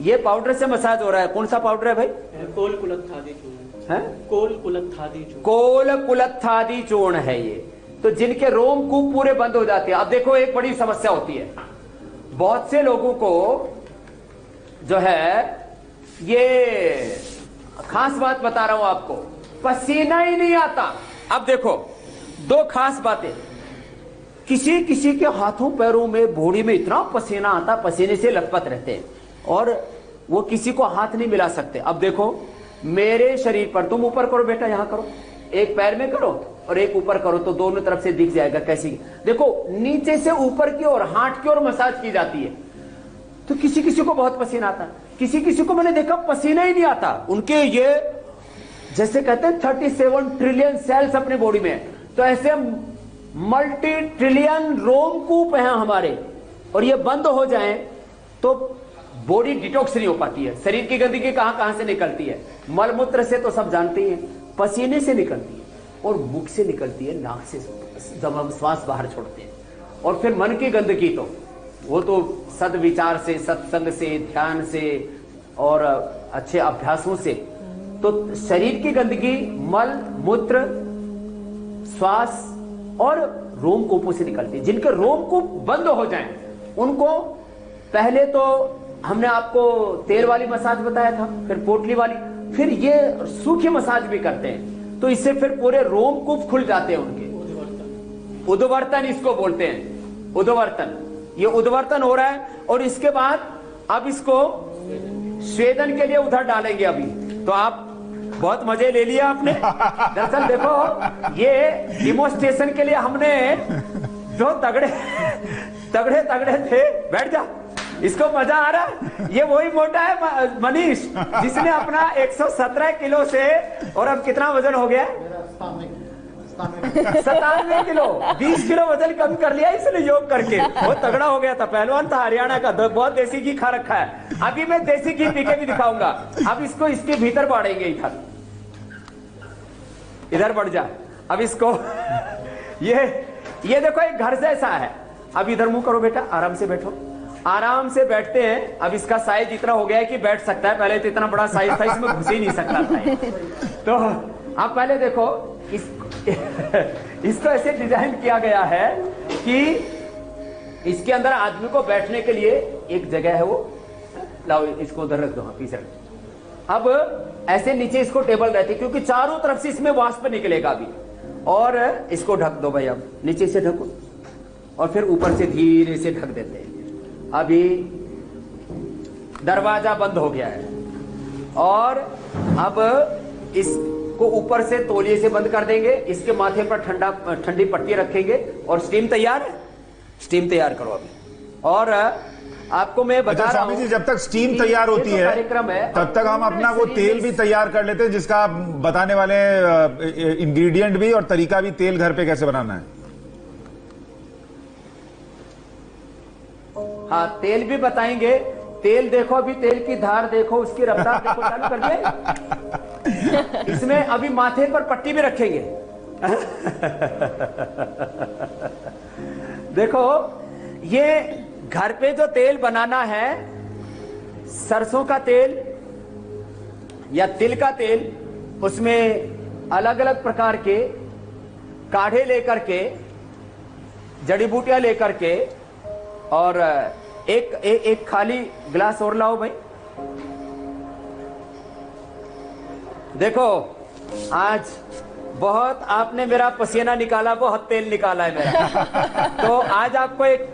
Speaker 2: ये पाउडर से मसाज हो रहा है। कौन सा पाउडर है भाई?
Speaker 4: कोल कुलत्थादि चूर्ण
Speaker 2: है?
Speaker 4: कोल कुलत्थादि चूर्ण।
Speaker 2: कोल कुलत्थादि चूर्ण है ये। तो जिनके रोमकूप पूरे बंद हो जाते हैं। अब देखो, एक बड़ी समस्या होती है बहुत से लोगों को, जो है ये खास बात बता रहा हूं आपको, पसीना ही नहीं आता। अब देखो, दो खास बातें, किसी किसी के हाथों पैरों में बॉडी में इतना पसीना आता, पसीने से लथपथ रहते हैं और वो किसी को हाथ नहीं मिला सकते। अब देखो मेरे शरीर पर, तुम ऊपर करो बेटा, यहां करो, एक पैर में करो और एक ऊपर करो तो दोनों तरफ से दिख जाएगा कैसी। देखो नीचे से ऊपर की ओर, हाथ की ओर मसाज की जाती है। तो किसी किसी को बहुत पसीना आता, किसी किसी को मैंने देखा पसीना ही नहीं आता। उनके ये जैसे कहते हैं 37 ट्रिलियन सेल्स अपने बॉडी में, तो ऐसे मल्टी ट्रिलियन रोमकूप हैं हमारे, और ये बंद हो जाएं तो बॉडी डिटॉक्स नहीं हो पाती है। शरीर की गंदगी कहां कहां से निकलती है? मलमूत्र से तो सब जानते ही हैं, पसीने से निकलती है और मुख से निकलती है, नाक से जब हम श्वास बाहर छोड़ते हैं। और फिर मन की गंदगी तो वो तो सद्विचार से, सत्संग से, ध्यान से और अच्छे अभ्यासों से। तो शरीर की गंदगी मल मूत्र श्वास और रोमकूपों से निकलती है। जिनके रोमकूप बंद हो जाएं उनको पहले तो हमने आपको तेल वाली मसाज बताया था, फिर पोटली वाली, फिर ये सूखी मसाज भी करते हैं। तो इससे फिर पूरे रोमकूप खुल जाते हैं उनके। उद्वर्तन इसको बोलते हैं, उद्वर्तन। ये उद्वर्तन हो रहा है और इसके बाद अब इसको स्वेदन के लिए उधर डालेंगे अभी। तो आप बहुत मजे ले लिया आपने। दरअसल देखो, ये डिमोस्ट्रेशन के लिए हमने जो तगड़े तगड़े तगड़े थे, बैठ जा, इसको मजा आ रहा है। ये वही मोटा है मनीष जिसने अपना 117 किलो से, और अब कितना वजन हो गया? 97 किलो, 20 किलो वजन कम कर लिया इसने योग करके। बहुत तगड़ा हो गया था, पहलवान था हरियाणा का, बहुत देसी घी खा रखा है। अभी मैं देसी घी पी के भी दिखाऊंगा। अब इसको इसके भीतर बाढ़ेंगे, इधर बढ़ जा। अब इसको ये देखो, एक घर जैसा है। अब इधर मुंह करो बेटा, आराम से बैठो, आराम से बैठते हैं। अब इसका साइज इतना हो गया है कि बैठ सकता है, पहले तो इतना बड़ा साइज था इसमें घुस ही नहीं सकता था। तो आप पहले देखो, इसको ऐसे डिजाइन किया गया है कि इसके अंदर आदमी को बैठने के लिए एक जगह है। वो लाओ, इसको उधर रख दो, हाँ पीछे रख दो। अब ऐसे नीचे इसको टेबल रहती है क्योंकि चारों तरफ से इसमें वाष्प निकलेगा अभी। और इसको ढक दो भाई, अब नीचे से ढको और फिर ऊपर से धीरे से ढक देते हैं। अभी दरवाजा बंद हो गया है और अब इसको ऊपर से तौलिए से बंद कर देंगे। इसके माथे पर ठंडी पट्टी रखेंगे और स्टीम तैयार है। स्टीम तैयार करो अभी। और आपको मैं बता रहा हूं,
Speaker 1: स्वामी जी, जब तक स्टीम तैयार होती है
Speaker 2: कार्यक्रम है,
Speaker 1: तब तक हम अपना वो तेल भी तैयार कर लेते हैं, जिसका आप बताने वाले इंग्रेडिएंट भी और तरीका भी, तेल घर पे कैसे बनाना है।
Speaker 2: हाँ, तेल भी बताएंगे। तेल देखो, अभी तेल की धार देखो, उसकी रफ्तार देखो, चालू कर दे। इसमें अभी माथे पर पट्टी भी रखेंगे। देखो, ये घर पे जो तेल बनाना है, सरसों का तेल या तिल का तेल, उसमें अलग अलग प्रकार के काढ़े लेकर के, जड़ी बूटियां लेकर के, और एक खाली गिलास और लाओ भाई। देखो, आज बहुत आपने मेरा पसीना निकाला, बहुत तेल निकाला है मेरा। तो आज आपको एक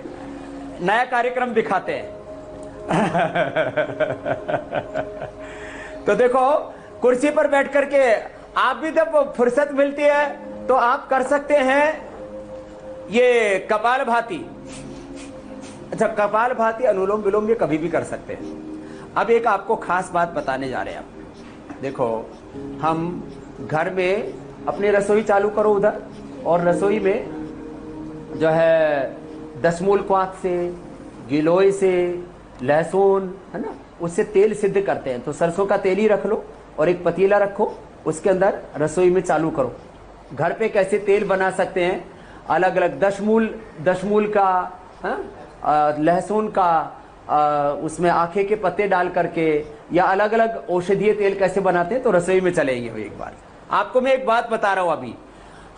Speaker 2: नया कार्यक्रम दिखाते हैं। तो देखो, कुर्सी पर बैठ करके आप भी जब फुर्सत मिलती है तो आप कर सकते हैं ये कपालभाति, अच्छा कपालभाति अनुलोम विलोम ये कभी भी कर सकते हैं। अब एक आपको खास बात बताने जा रहे हैं आप। देखो हम घर में अपनी रसोई चालू करो उधर, और रसोई में जो है दशमूल क्वाथ से, गिलोय से, लहसुन है ना, उससे तेल सिद्ध करते हैं। तो सरसों का तेल ही रख लो और एक पतीला रखो, उसके अंदर रसोई में चालू करो। घर पे कैसे तेल बना सकते हैं, अलग अलग दशमूल का, लहसुन का, उसमें आखे के पत्ते डाल करके, या अलग अलग औषधीय तेल कैसे बनाते हैं, तो रसोई में चलेंगे। एक बार आपको मैं एक बात बता रहा हूं। अभी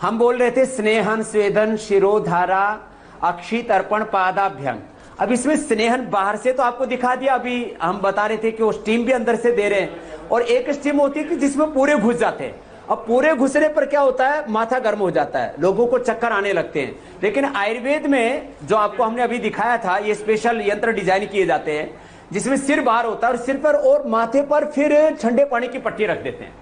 Speaker 2: हम बोल रहे थे स्नेहन स्वेदन शिरोधारा अक्षी तर्पण पादाभ्यंग। अब इसमें स्नेहन बाहर से तो आपको दिखा दिया, अभी हम बता रहे थे कि वो स्टीम भी अंदर से दे रहे हैं, और एक स्टीम होती है कि जिसमें पूरे घुस जाते हैं। अब पूरे घुसने पर क्या होता है, माथा गर्म हो जाता है, लोगों को चक्कर आने लगते हैं। लेकिन आयुर्वेद में जो आपको हमने अभी दिखाया था, ये स्पेशल यंत्र डिजाइन किए जाते हैं जिसमें सिर बाहर होता है, और सिर पर और माथे पर फिर ठंडे पानी की पट्टी रख देते हैं।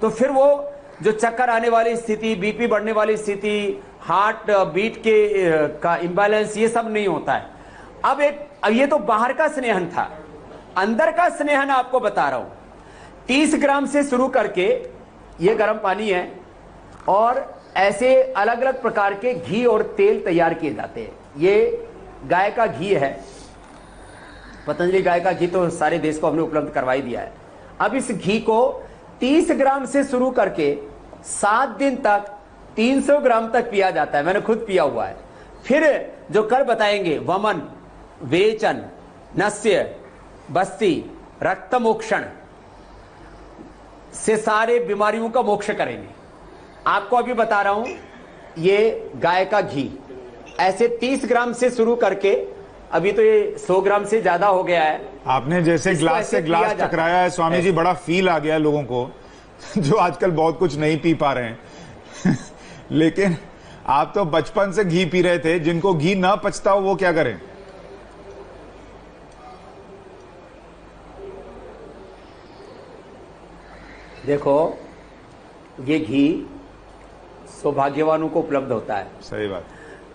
Speaker 2: तो फिर वो जो चक्कर आने वाली स्थिति, बीपी बढ़ने वाली स्थिति, हार्ट बीट के का इम्बैलेंस, ये सब नहीं होता है। अब ये तो बाहर का स्नेहन था। अंदर का स्नेहन आपको बता रहा हूं। 30 ग्राम से शुरू करके, ये गर्म पानी है, और ऐसे अलग अलग प्रकार के घी और तेल तैयार किए जाते हैं। ये गाय का घी है, पतंजलि गाय का घी तो सारे देश को हमने उपलब्ध करवा ही दिया है। अब इस घी को 30 ग्राम से शुरू करके 7 दिन तक 300 ग्राम तक पिया जाता है। मैंने खुद पिया हुआ है। फिर जो कल बताएंगे, वमन, वेचन, नस्य, बस्ती, रक्त मोक्षण से सारे बीमारियों का मोक्ष करेंगे। आपको अभी बता रहा हूं, ये गाय का घी ऐसे 30 ग्राम से शुरू करके, अभी तो ये 100 ग्राम से ज्यादा हो गया है।
Speaker 1: आपने जैसे ग्लास से ग्लास टकराया है स्वामी जी, बड़ा फील आ गया लोगों को जो आजकल बहुत कुछ नहीं पी पा रहे हैं लेकिन आप तो बचपन से घी पी रहे थे। जिनको घी ना पचता हो वो क्या करें?
Speaker 2: देखो, ये घी सौभाग्यवानों को उपलब्ध होता है।
Speaker 1: सही बात।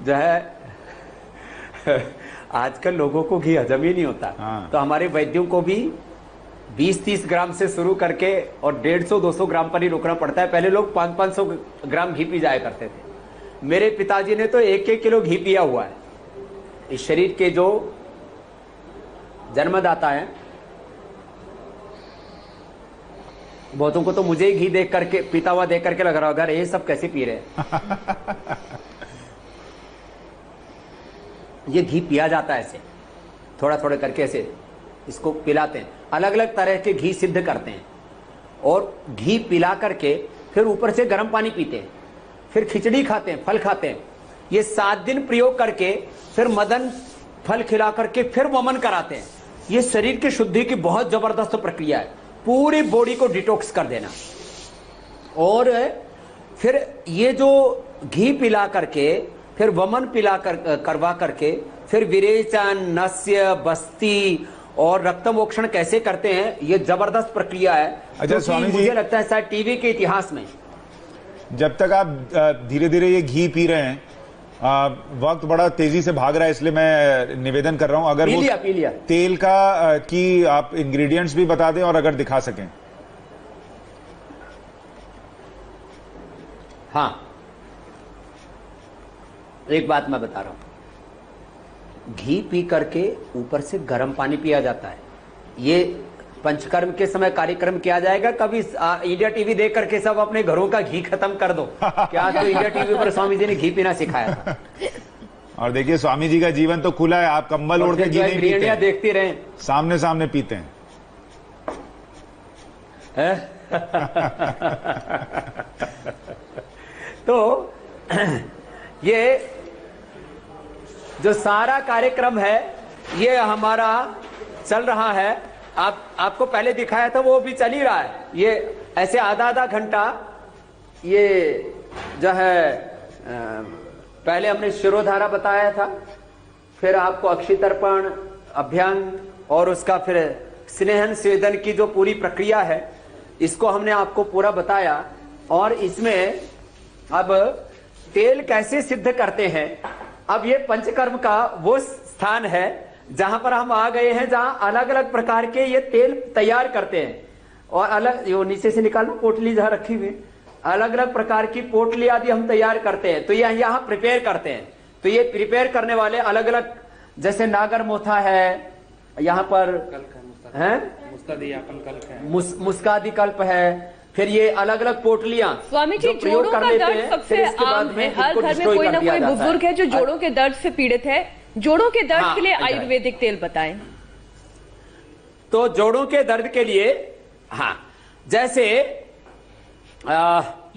Speaker 2: जो है आजकल लोगों को घी हजम ही नहीं होता।
Speaker 1: हाँ।
Speaker 2: तो हमारे वैद्यों को भी 20-30 ग्राम से शुरू करके और 150-200 ग्राम पर ही रोकना पड़ता है। पहले लोग 500-500 ग्राम घी पी जाया करते थे। मेरे पिताजी ने तो 1-1 किलो घी पिया हुआ है। इस शरीर के जो जन्मदाता है, बहुतों को तो मुझे ही घी देख करके, पीता हुआ देख करके लग रहा होगा ये सब कैसे पी रहे हैं ये घी पिया जाता है ऐसे, थोड़ा थोड़ा करके ऐसे इसको पिलाते हैं। अलग अलग तरह के घी सिद्ध करते हैं, और घी पिला करके फिर ऊपर से गर्म पानी पीते हैं, फिर खिचड़ी खाते हैं, फल खाते हैं। ये 7 दिन प्रयोग करके फिर मदन फल खिला करके फिर वमन कराते हैं। ये शरीर की शुद्धि की बहुत जबरदस्त प्रक्रिया है। पूरी बॉडी को डिटॉक्स कर देना। और फिर ये जो घी पिला करके, फिर वमन पिला करवा करके, फिर विरेचन, नस्य, बस्ती और रक्त मोक्षण कैसे करते हैं, ये जबरदस्त प्रक्रिया है।
Speaker 1: अच्छा स्वामी जी,
Speaker 2: मुझे लगता है शायद टीवी के इतिहास में,
Speaker 1: जब तक आप धीरे धीरे ये घी पी रहे हैं, वक्त बड़ा तेजी से भाग रहा है, इसलिए मैं निवेदन कर रहा हूं, अगर वो
Speaker 2: पी लिया।
Speaker 1: तेल का की आप इंग्रेडिएंट्स भी बता दें और अगर दिखा सकें।
Speaker 2: हाँ, एक बात मैं बता रहा हूं, घी पी करके ऊपर से गर्म पानी पिया जाता है। ये पंचकर्म के समय कार्यक्रम किया जाएगा। कभी इंडिया टीवी देख करके सब अपने घरों का घी खत्म कर दो। क्या तो इंडिया टीवी पर स्वामी जी ने घी पीना सिखाया था।
Speaker 1: और देखिए स्वामी जी का जीवन तो खुला है, आप कंबल ओढ़ के घी नहीं पीते हैं,
Speaker 2: देखती रहे, सामने
Speaker 1: सामने पीते हैं।
Speaker 2: तो ये जो सारा कार्यक्रम है ये हमारा चल रहा है। आपको पहले दिखाया था, वो भी चल ही रहा है। ये ऐसे आधा घंटा ये जो है, पहले हमने शिरोधारा बताया था, फिर आपको अक्षी तर्पण, अभ्यंग और उसका फिर स्नेहन स्वेदन की जो पूरी प्रक्रिया है, इसको हमने आपको पूरा बताया। और इसमें अब तेल कैसे सिद्ध करते हैं। अब ये पंचकर्म का वो स्थान है जहां पर हम आ गए हैं, जहां अलग अलग प्रकार के ये तेल तैयार करते हैं। और अलग यो नीचे से निकालना पोटली जहां रखी हुई, अलग अलग प्रकार की पोटली आदि हम तैयार करते हैं। तो यह यहाँ प्रिपेयर करते हैं। तो ये प्रिपेयर करने वाले अलग अलग, जैसे नागर मोथा है, यहाँ पर है मुस्कादी कल्प है, फिर ये अलग अलग पोटलियां
Speaker 3: स्वामी जी, जोड़ों का दर्द सबसे आम है। हर घर में कोई ना कोई बुजुर्ग है जो जोड़ों के दर्द से पीड़ित है। जोड़ों के दर्द के लिए आयुर्वेदिक तेल बताएं।
Speaker 2: तो जोड़ों के दर्द के लिए, हाँ, जैसे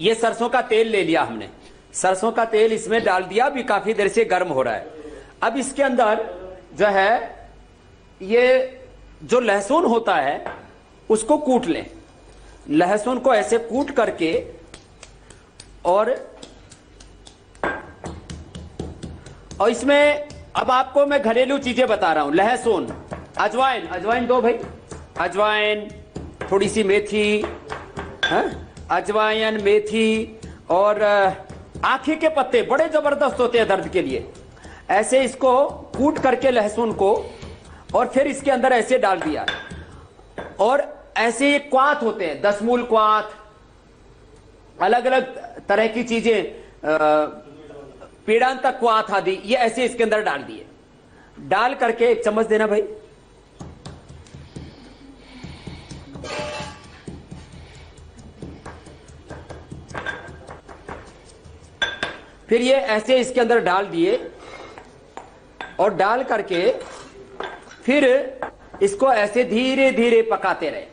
Speaker 2: ये सरसों का तेल ले लिया हमने, सरसों का तेल इसमें डाल दिया, अभी काफी देर से गर्म हो रहा है। अब इसके अंदर जो है ये जो लहसुन होता है उसको कूट लें। लहसुन को ऐसे कूट करके और इसमें अब आपको मैं घरेलू चीजें बता रहा हूं। लहसुन, अजवाइन, अजवाइन दो भाई, अजवाइन, थोड़ी सी मेथी, अजवाइन, मेथी और आँखी के पत्ते बड़े जबरदस्त होते हैं दर्द के लिए। ऐसे इसको कूट करके लहसुन को और फिर इसके अंदर ऐसे डाल दिया। और ऐसे ये क्वाथ होते हैं, 10 मूल क्वाथ, अलग अलग तरह की चीजें, पीड़ांतक क्वाथ आदि, ये ऐसे इसके अंदर डाल दिए। डाल करके 1 चम्मच देना भाई। फिर ये ऐसे इसके अंदर डाल दिए और डाल करके फिर इसको ऐसे धीरे धीरे पकाते रहे।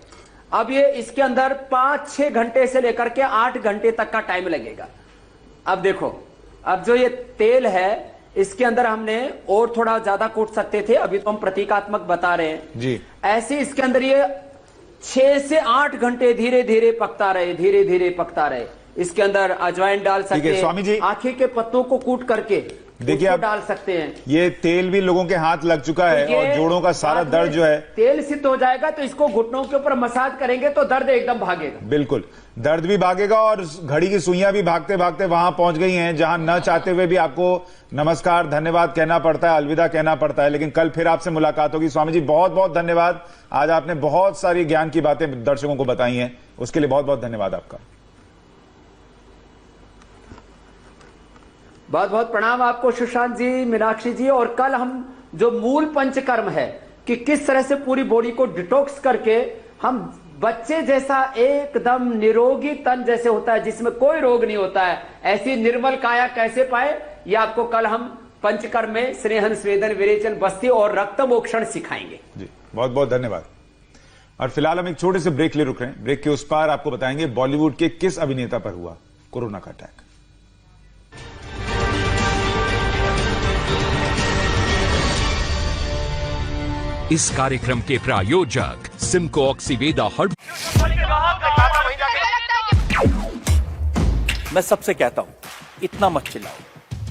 Speaker 2: अब ये इसके अंदर 5-6 घंटे से लेकर के 8 घंटे तक का टाइम लगेगा। अब देखो, अब जो ये तेल है इसके अंदर हमने और थोड़ा ज्यादा कूट सकते थे, अभी तो हम प्रतीकात्मक बता रहे हैं
Speaker 1: जी।
Speaker 2: ऐसे इसके अंदर ये 6 से 8 घंटे धीरे धीरे पकता रहे, धीरे धीरे पकता रहे। इसके अंदर अजवाइन डाल सकते हैं,
Speaker 1: स्वामी जी,
Speaker 2: आँखी के पत्तों को कूट करके
Speaker 1: देखिए आप
Speaker 2: डाल सकते हैं।
Speaker 1: ये तेल भी लोगों के हाथ लग चुका है
Speaker 2: तो
Speaker 1: और जोड़ों का सारा दर्द जो है
Speaker 2: तेल सिद्ध हो जाएगा तो इसको घुटनों के ऊपर मसाज करेंगे तो दर्द एकदम भागेगा।
Speaker 1: बिल्कुल, दर्द भी भागेगा और घड़ी की सुइयां भी भागते भागते वहां पहुंच गई हैं जहां न चाहते हुए भी आपको नमस्कार, धन्यवाद कहना पड़ता है, अलविदा कहना पड़ता है। लेकिन कल फिर आपसे मुलाकात होगी। स्वामी जी, बहुत बहुत धन्यवाद। आज आपने बहुत सारी ज्ञान की बातें दर्शकों को बताई हैं, उसके लिए बहुत बहुत धन्यवाद आपका।
Speaker 2: बहुत बहुत प्रणाम आपको सुशांत जी, मीनाक्षी जी। और कल हम जो मूल पंचकर्म है कि किस तरह से पूरी बॉडी को डिटॉक्स करके हम बच्चे जैसा एकदम निरोगी तन जैसे होता है, जिसमें कोई रोग नहीं होता है, ऐसी निर्मल काया कैसे पाए, ये आपको कल हम पंचकर्म में स्नेहन, स्वेदन, विरेचन, बस्ती और रक्त मोक्षण सिखाएंगे
Speaker 1: जी। बहुत बहुत धन्यवाद। और फिलहाल हम एक छोटे से ब्रेक ले रुक रहे हैं। ब्रेक के उस पार आपको बताएंगे बॉलीवुड के किस अभिनेता पर हुआ कोरोना का अटैक।
Speaker 6: इस कार्यक्रम के प्रायोजक सिमको ऑक्सीवेदा हर्ब।
Speaker 7: मैं सबसे कहता हूं, इतना मत चिल्लाओ,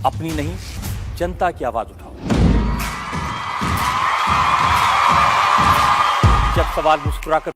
Speaker 7: अपनी नहीं जनता की आवाज उठाओ। जब सवाल मुस्कुराकर